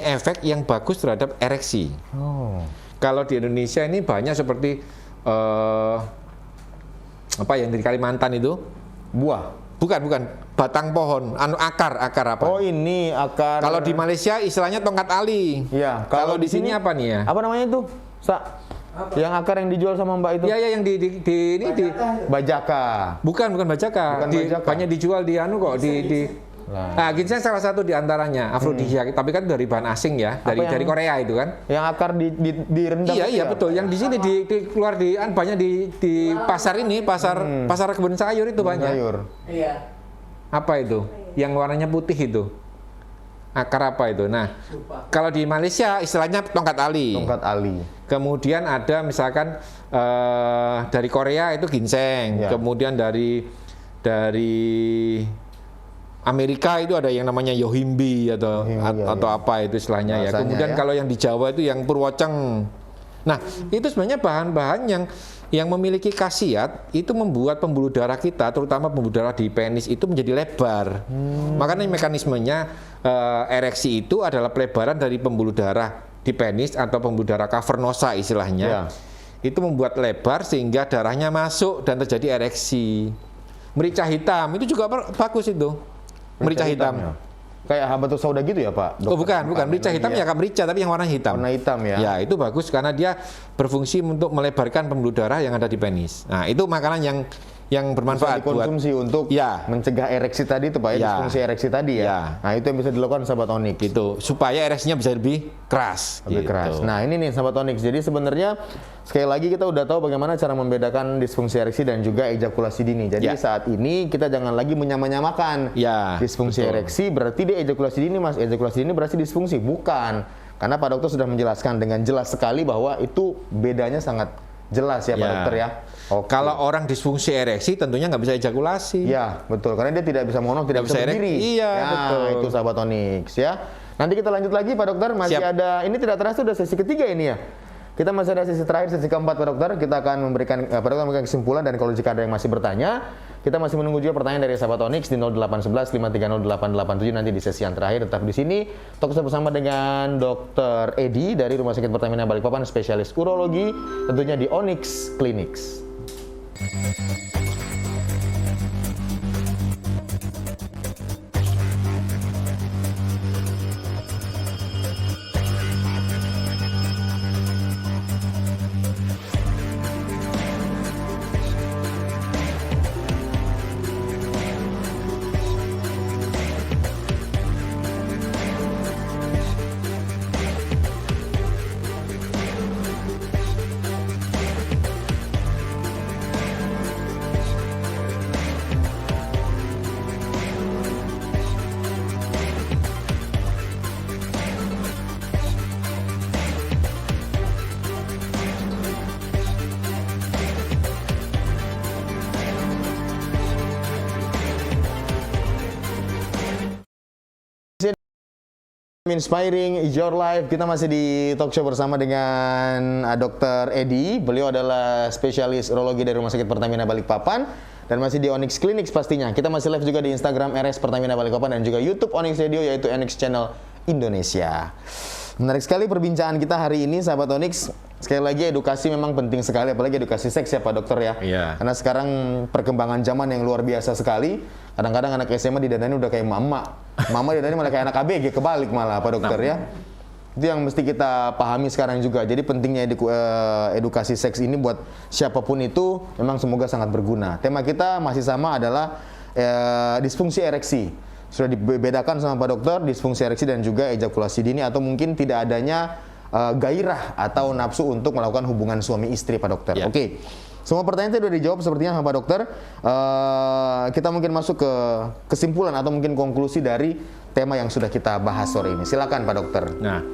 efek yang bagus terhadap ereksi. Oh. Kalau di Indonesia ini banyak seperti apa yang di Kalimantan itu? Buah. Bukan, batang pohon, akar apa? Oh, ini akar. Kalau di Malaysia istilahnya tongkat ali. Iya. Kalau di sini apa nih ya? Apa namanya itu? Yang akar yang dijual sama Mbak itu? Iya, yang di Bajaka. Bukan bajaka. Bukan bajaka. Banyak dijual di Nah, ginseng salah satu di antaranya afrodisiak, tapi kan dari bahan asing ya, dari Korea itu kan. Yang akar direndam. Iya, betul. Yang di sini keluar banyak di pasar ini, pasar kebun sayur itu banyak. Sayur. Iya. Apa itu? yang warnanya putih itu. Akar apa itu? Nah, kalau di Malaysia istilahnya tongkat ali. Tongkat ali. Kemudian ada misalkan dari Korea itu ginseng. Ya. Kemudian dari Amerika itu ada yang namanya yohimbi atau apa itu istilahnya ya. Bahasanya Kemudian ya. kalau yang di Jawa itu yang purwoceng. Nah, itu sebenarnya bahan-bahan yang memiliki khasiat itu membuat pembuluh darah kita, terutama pembuluh darah di penis itu menjadi lebar. Makanya mekanismenya ereksi itu adalah pelebaran dari pembuluh darah di penis atau pembuluh darah cavernosa istilahnya. Ya. Itu membuat lebar sehingga darahnya masuk dan terjadi ereksi. Merica hitam itu juga bagus itu. Merica hitam. Ya. Kayak habatus sauda gitu ya Pak? Oh bukan. Merica hitam ya merica tapi yang warna hitam. Warna hitam ya? Ya itu bagus karena dia berfungsi untuk melebarkan pembuluh darah yang ada di penis. Nah itu makanan yang bermanfaat bisa dikonsumsi untuk mencegah ereksi tadi itu Pak ya, disfungsi ereksi tadi ya. Nah itu yang bisa dilakukan sahabat Onyx. Gitu, supaya ereksinya bisa lebih keras. Lebih keras. Nah ini nih sahabat Onyx, jadi sebenarnya sekali lagi kita udah tahu bagaimana cara membedakan disfungsi ereksi dan juga ejakulasi dini. Jadi saat ini kita jangan lagi menyamakan disfungsi ereksi berarti dia ejakulasi dini Mas, ejakulasi dini berarti disfungsi. Bukan, karena Pak Dokter sudah menjelaskan dengan jelas sekali bahwa itu bedanya sangat jelas ya Pak Dokter ya. Kalau orang disfungsi ereksi tentunya nggak bisa ejakulasi. Ya betul, karena dia tidak bisa mono, tidak bisa berdiri. Iya ya, betul. Itu sahabat Onyx ya. Nanti kita lanjut lagi Pak Dokter, masih ada, ini tidak terasa sudah sesi ketiga ini ya. Kita masih ada sesi terakhir, sesi keempat Pak Dokter. Kita akan memberikan kesimpulan dan kalau jika ada yang masih bertanya, kita masih menunggu juga pertanyaan dari sahabat Onyx di 0811 530 887 nanti di sesi yang terakhir. Tetap di sini, Talk Show bersama dengan Dr. Edi dari Rumah Sakit Pertamina Balikpapan, spesialis urologi, tentunya di Onyx Clinics. Inspiring Your Life, kita masih di talk show bersama dengan Dr. Edi. Beliau adalah spesialis urologi dari Rumah Sakit Pertamina Balikpapan dan masih di Onyx Clinics pastinya. Kita masih live juga di Instagram RS Pertamina Balikpapan dan juga YouTube Onyx Radio yaitu Onyx Channel Indonesia. Menarik sekali perbincangan kita hari ini sahabat Onyx. Sekali lagi edukasi memang penting sekali, apalagi edukasi seks ya Pak Dokter ya. Karena sekarang perkembangan zaman yang luar biasa sekali. Kadang-kadang anak SMA didanain udah kayak mama didanain malah kayak anak ABG, kebalik malah Pak Dokter ya. Itu yang mesti kita pahami sekarang juga. Jadi pentingnya edukasi seks ini buat siapapun itu memang semoga sangat berguna. Tema kita masih sama adalah disfungsi ereksi. Sudah dibedakan sama Pak Dokter, disfungsi ereksi dan juga ejakulasi dini atau mungkin tidak adanya gairah atau nafsu untuk melakukan hubungan suami istri Pak Dokter. Oke. Semua pertanyaan itu sudah dijawab sepertinya sama Pak Dokter. Kita mungkin masuk ke kesimpulan atau mungkin konklusi dari tema yang sudah kita bahas sore ini. Silakan Pak Dokter. Nah,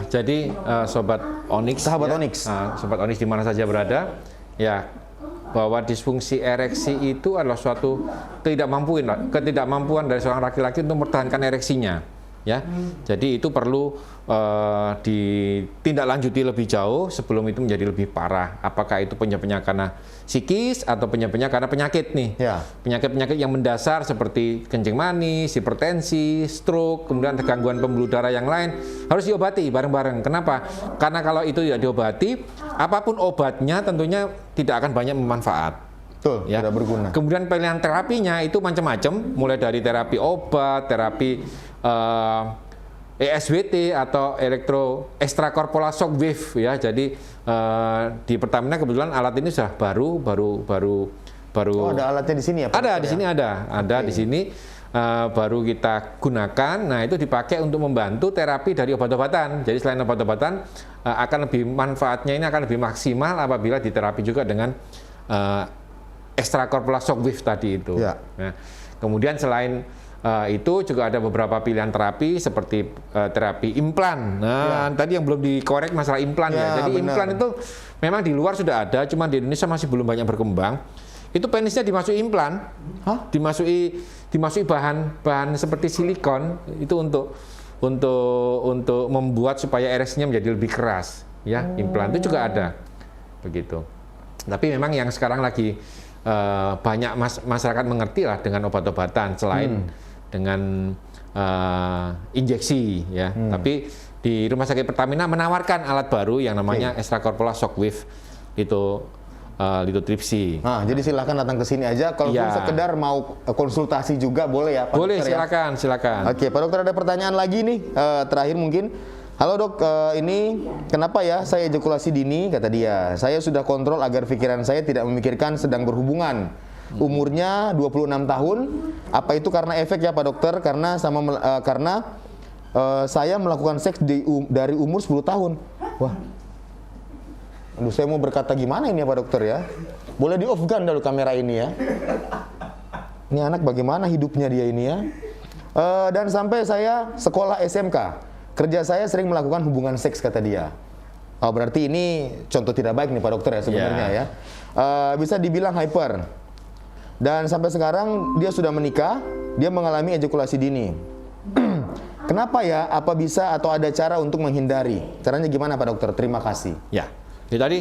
jadi Sobat Onyx, sahabat Onyx, Sobat Onyx di mana saja berada, ya bahwa disfungsi ereksi itu adalah suatu ketidakmampuan dari seorang laki-laki untuk mempertahankan ereksinya. Ya, jadi itu perlu ditindaklanjuti lebih jauh sebelum itu menjadi lebih parah. Apakah itu penyebabnya karena psikis atau penyebabnya karena penyakit nih? Penyakit-penyakit yang mendasar seperti kencing manis, hipertensi, stroke, kemudian gangguan pembuluh darah yang lain harus diobati bareng-bareng. Kenapa? Karena kalau itu tidak diobati, apapun obatnya tentunya tidak akan banyak bermanfaat. Betul, tidak berguna. Kemudian pilihan terapinya itu macam-macam, mulai dari terapi obat, terapi ESWT atau extracorporeal shock wave ya. Jadi di Pertamina kebetulan alat ini sudah baru. Oh, ada alatnya di sini ya Pak? Ada di sini ada di sini baru kita gunakan. Nah, itu dipakai untuk membantu terapi dari obat-obatan. Jadi selain obat-obatan akan lebih manfaatnya ini akan lebih maksimal apabila diterapi juga dengan extracorporeal shock wave tadi itu. Nah, kemudian selain Itu juga ada beberapa pilihan terapi seperti terapi implan. Nah, tadi yang belum dikorek masalah implan ya. Jadi benar. implan itu memang di luar sudah ada, cuma di Indonesia masih belum banyak berkembang. Itu penisnya dimasuki implan, dimasuki bahan seperti silikon itu untuk membuat supaya ereksinya menjadi lebih keras. Ya, implan itu juga ada, begitu. Tapi memang yang sekarang lagi banyak masyarakat mengerti lah dengan obat-obatan selain dengan injeksi ya. Tapi di Rumah Sakit Pertamina menawarkan alat baru yang namanya extracorporeal shockwave lithotripsy. Nah, jadi silakan datang ke sini aja. Kalau sekedar mau konsultasi juga boleh ya, Pak boleh, Dokter, silakan. Oke, Pak Dokter, ada pertanyaan lagi nih, terakhir mungkin. Halo dok, ini kenapa ya saya ejakulasi dini, kata dia. Saya sudah kontrol agar pikiran saya tidak memikirkan sedang berhubungan. Umurnya 26 tahun. Apa itu karena efek ya Pak Dokter? Karena saya melakukan seks dari umur 10 tahun. Wah. Aduh, saya mau berkata gimana ini ya Pak Dokter ya? Boleh di off kan dulu kamera ini ya? Ini anak bagaimana hidupnya dia ini ya? Dan sampai saya sekolah SMK. Kerja saya sering melakukan hubungan seks, kata dia. Oh, berarti ini contoh tidak baik nih Pak Dokter ya sebenarnya ya. Bisa dibilang hyper. Dan sampai sekarang dia sudah menikah, dia mengalami ejakulasi dini. Kenapa ya? Apa bisa atau ada cara untuk menghindari? Caranya gimana Pak Dokter? Terima kasih. Ya. Jadi tadi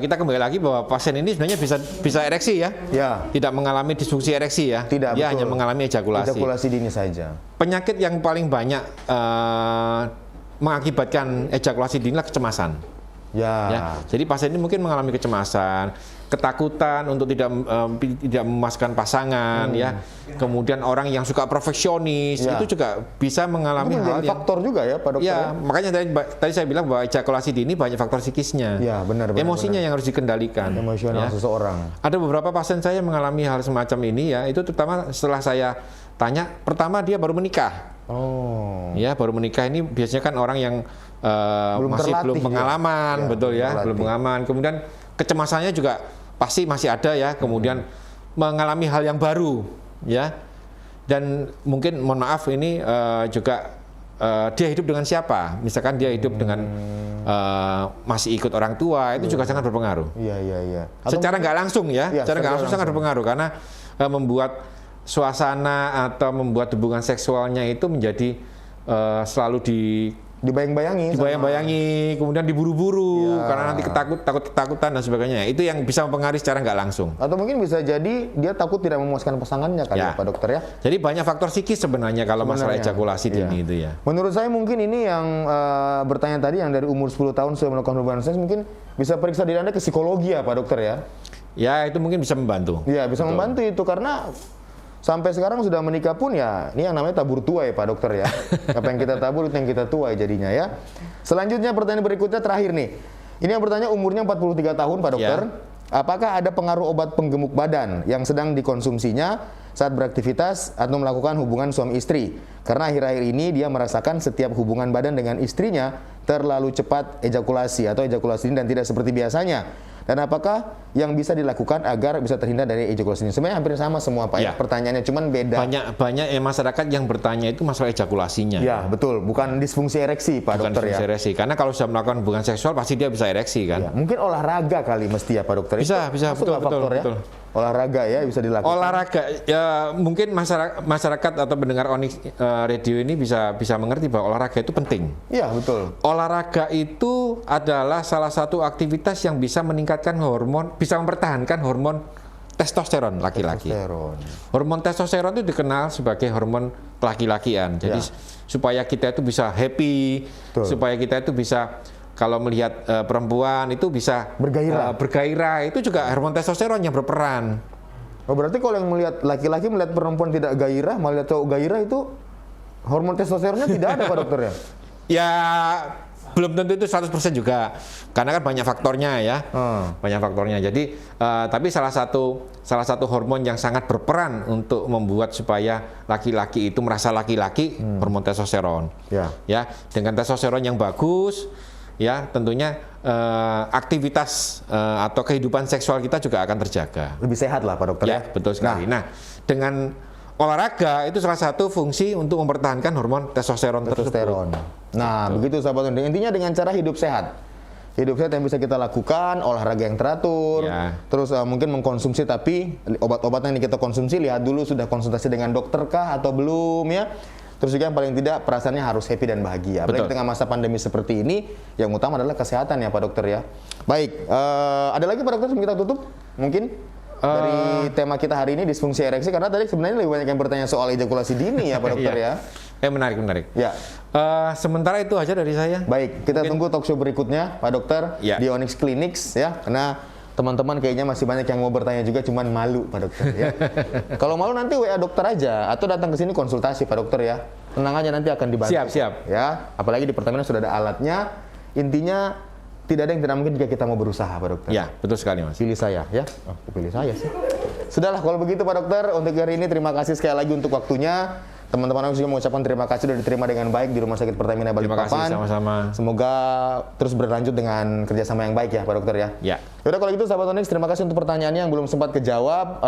kita kembali lagi bahwa pasien ini sebenarnya bisa ereksi ya. Tidak mengalami disfungsi ereksi ya. Tidak, dia hanya mengalami ejakulasi. Ejakulasi dini saja. Penyakit yang paling banyak mengakibatkan ejakulasi dini adalah kecemasan. Ya. Jadi pasien ini mungkin mengalami kecemasan, ketakutan untuk tidak memuaskan pasangan, ya. Kemudian orang yang suka perfeksionis itu juga bisa mengalami hal yang faktor juga ya Pak Dokter. Ya, makanya tadi saya bilang bahwa ejakulasi dini banyak faktor psikisnya. Ya, benar. Emosinya yang harus dikendalikan. Emosional seseorang. Ada beberapa pasien saya mengalami hal semacam ini ya. Itu terutama setelah saya tanya, pertama dia baru menikah. Ya, baru menikah ini biasanya kan orang yang belum pengalaman, betul ya, belum pengalaman. Kemudian kecemasannya juga pasti masih ada ya. Kemudian mengalami hal yang baru, ya. Dan mungkin mohon maaf ini juga dia hidup dengan siapa? Misalkan dia hidup dengan masih ikut orang tua, itu juga sangat berpengaruh. Iya. Secara nggak langsung ya, secara nggak langsung sangat berpengaruh karena membuat suasana atau membuat hubungan seksualnya itu menjadi selalu dibayang-bayangi, kemudian diburu-buru karena nanti ketakutan dan sebagainya. Itu yang bisa mempengaruhi secara nggak langsung. Atau mungkin bisa jadi dia takut tidak memuaskan pasangannya kali ya Pak Dokter ya. Jadi banyak faktor psikis sebenarnya kalau masalah ejakulasi dini itu ya. Menurut saya mungkin ini yang bertanya tadi yang dari umur 10 tahun sudah melakukan hubungan seks, mungkin bisa periksa diri Anda ke psikologi ya Pak Dokter ya. Ya, itu mungkin bisa membantu. Iya, bisa membantu itu karena sampai sekarang sudah menikah pun ya, ini yang namanya tabur tuai Pak Dokter ya. Apa yang kita tabur itu yang kita tuai jadinya ya. Selanjutnya pertanyaan berikutnya terakhir nih. Ini yang bertanya umurnya 43 tahun Pak Dokter. Apakah ada pengaruh obat penggemuk badan yang sedang dikonsumsinya saat beraktivitas atau melakukan hubungan suami istri? Karena akhir-akhir ini dia merasakan setiap hubungan badan dengan istrinya terlalu cepat ejakulasi atau ejakulasi ini dan tidak seperti biasanya. Dan apakah yang bisa dilakukan agar bisa terhindar dari ejakulasi ini? Sebenarnya hampir sama semua Pak ya. Pertanyaannya cuman beda. Banyak masyarakat yang bertanya itu masalah ejakulasinya. Ya, betul. Bukan disfungsi ereksi Pak Dokter ya. Bukan disfungsi ereksi. Karena kalau sudah melakukan hubungan seksual pasti dia bisa ereksi kan. Ya, mungkin olahraga kali mesti ya Pak Dokter. Bisa, betul. Olahraga ya bisa dilakukan. Olahraga ya mungkin masyarakat atau pendengar Onyx Radio ini bisa mengerti bahwa olahraga itu penting. Iya, betul. Olahraga itu adalah salah satu aktivitas yang bisa meningkatkan hormon, bisa mempertahankan hormon testosteron laki-laki. Hormon testosteron itu dikenal sebagai hormon kelaki-lakian. Jadi supaya kita itu bisa happy, supaya kita itu bisa kalau melihat perempuan itu bisa bergairah, itu juga hormon testosteron yang berperan. Oh, berarti kalau yang melihat laki-laki melihat perempuan tidak gairah, malah cowok gairah itu hormon testosteronnya tidak ada Pak Dokter ya? Ya belum tentu itu 100% juga, karena kan banyak faktornya ya, banyak faktornya. Jadi tapi salah satu hormon yang sangat berperan untuk membuat supaya laki-laki itu merasa laki-laki, hormon testosteron. Ya, dengan testosteron yang bagus. Ya, tentunya aktivitas atau kehidupan seksual kita juga akan terjaga. Lebih sehat lah Pak Dokter ya. Betul sekali. Nah, dengan olahraga itu salah satu fungsi untuk mempertahankan hormon testosteron Testosteron. Nah, begitu sahabat Unding. Intinya dengan cara hidup sehat. Hidup sehat yang bisa kita lakukan, olahraga yang teratur, Ya. terus mungkin mengkonsumsi, tapi obat-obatan yang kita konsumsi, lihat dulu sudah konsultasi dengan dokter kah atau belum ya. Terus juga yang paling tidak perasaannya harus happy dan bahagia. Apalagi Betul. tengah masa pandemi seperti ini, yang utama adalah kesehatan ya Pak Dokter ya. Baik, ada lagi Pak Dokter sebelum kita tutup mungkin dari tema kita hari ini disfungsi ereksi, karena tadi sebenarnya lebih banyak yang bertanya soal ejakulasi dini ya Pak Dokter ya. Menarik. Ya. Sementara itu aja dari saya. Baik, kita tunggu talk show berikutnya Pak Dokter Ya. di Onyx Clinics ya, karena teman-teman kayaknya masih banyak yang mau bertanya juga, cuman malu Pak Dokter ya. Kalau malu nanti WA dokter aja atau datang ke sini konsultasi Pak Dokter ya. Tenang aja, nanti akan dibantu. Siap. Ya, apalagi di Pertamina sudah ada alatnya. Intinya tidak ada yang tidak mungkin jika kita mau berusaha Pak Dokter. Ya, betul sekali Mas. Pilih saya ya. Oh, pilih saya sih. Sudahlah kalau begitu Pak Dokter, untuk hari ini terima kasih sekali lagi untuk waktunya. Teman-teman juga mengucapkan terima kasih sudah diterima dengan baik di Rumah Sakit Pertamina Balikpapan. Terima kasih sama-sama. Semoga terus berlanjut dengan kerjasama yang baik ya Pak Dokter ya. Ya. Yaudah kalau gitu sahabat Onyx, terima kasih untuk pertanyaannya yang belum sempat kejawab.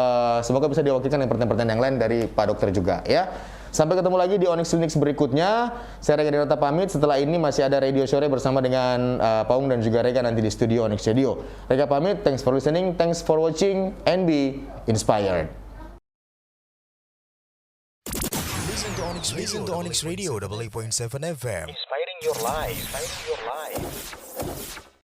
Semoga bisa diwakilkan dengan pertanyaan-pertanyaan yang lain dari Pak Dokter juga ya. Sampai ketemu lagi di Onyx Clinics berikutnya. Saya Rega Dinata pamit. Setelah ini masih ada Radio Sore bersama dengan Paung dan juga Rega nanti di studio Onyx Studio. Rega pamit. Thanks for listening, thanks for watching, and be inspired. Listen to Onyx Radio, 88.7 FM. Inspiring your life.